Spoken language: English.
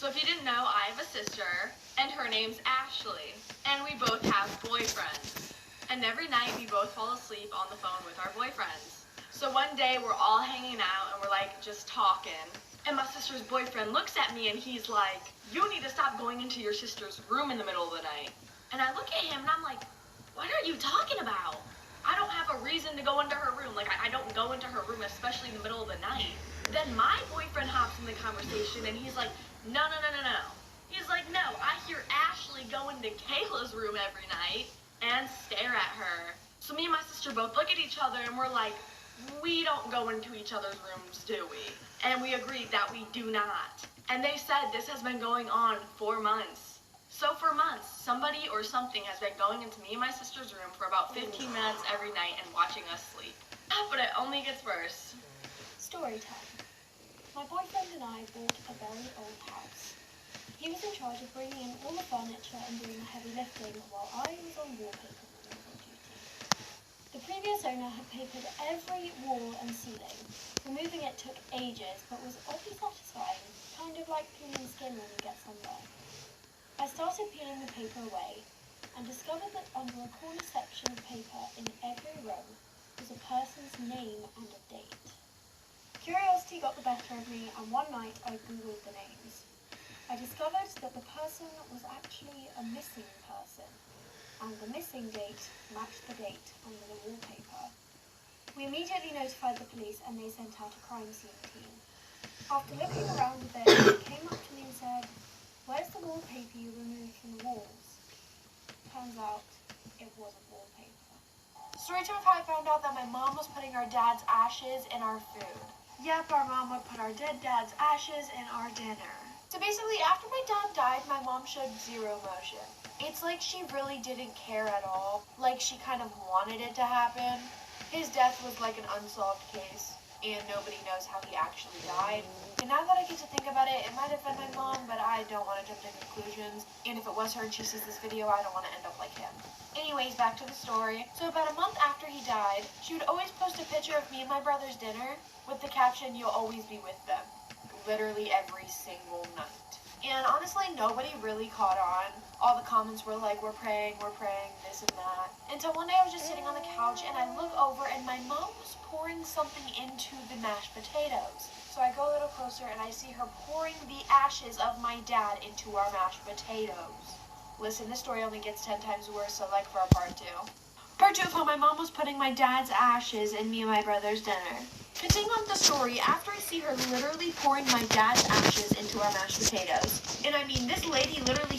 So if you didn't know, I have a sister, and her name's Ashley, and we both have boyfriends. And every night we both fall asleep on the phone with our boyfriends. So one day we're all hanging out and we're like just talking, and my sister's boyfriend looks at me and he's like, "You need to stop going into your sister's room in the middle of the night." And I look at him and I'm like, "What are you talking about? I don't have a reason to go into her room. Like, I don't go into her room, especially in the middle of the night." Then my boyfriend hops in the conversation and he's like, "No. He's like, "No, I hear Ashley go into Kayla's room every night and stare at her." So me and my sister both look at each other and we're like, "We don't go into each other's rooms, do we?" And we agreed that we do not. And they said this has been going on for months. So for months, somebody or something has been going into me and my sister's room for about 15 minutes every night and watching us sleep. But it only gets worse. Story time. My boyfriend and I bought a very old house. He was in charge of bringing in all the furniture and doing the heavy lifting while I was on wallpaper removal duty. The previous owner had papered every wall and ceiling. Removing it took ages, but was oddly satisfying, kind of like peeling skin when you get sunburn. I started peeling the paper away and discovered that under a corner section of paper in every row was a person's name and a date. Curiosity got the better of me, and one night I googled the names. I discovered that the person was actually a missing person, and the missing date matched the date under the wallpaper. We immediately notified the police and they sent out a crime scene team. After looking around a bit, they came up to me and said, "Where's the wallpaper you removed from the walls?" Turns out, it wasn't wallpaper. Story time of how I found out that my mom was putting our dad's ashes in our food. Yep, our mom would put our dead dad's ashes in our dinner. So basically, after my dad died, my mom showed zero emotion. It's like she really didn't care at all. Like she kind of wanted it to happen. His death was like an unsolved case, and nobody knows how he actually died. And now that I get to think about it, it might have been my mom, but I don't want to jump to conclusions. And if it was her and she sees this video, I don't want to end up like him. Anyways, back to the story. So about a month after he died, she would always post a picture of me and my brother's dinner with the caption, "You'll always be with them." Literally every single night. And honestly, nobody really caught on. All the comments were like, we're praying, this and that. Until one day I was just sitting on the couch and I look over and my mom was pouring something into the mashed potatoes. So I go a little closer and I see her pouring the ashes of my dad into our mashed potatoes. Listen, this story only gets 10 times worse, so like for a part 2. Part 2 of how my mom was putting my dad's ashes in me and my brother's dinner. Continuing on with the story, after I see her literally pouring my dad's ashes into our mashed potatoes, and I mean, this lady literally